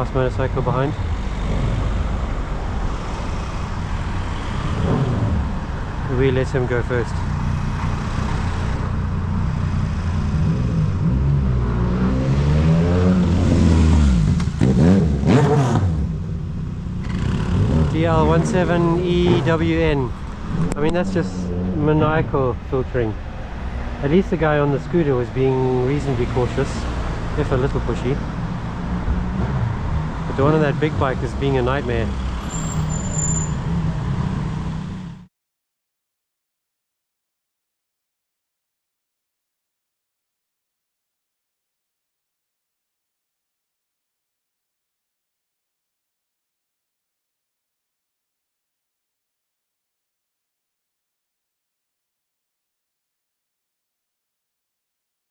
fast motorcycle behind. We let him go first. DL17EWN. I mean, that's just maniacal filtering. At least the guy on the scooter was being reasonably cautious, if a little pushy. But the one on that big bike is being a nightmare.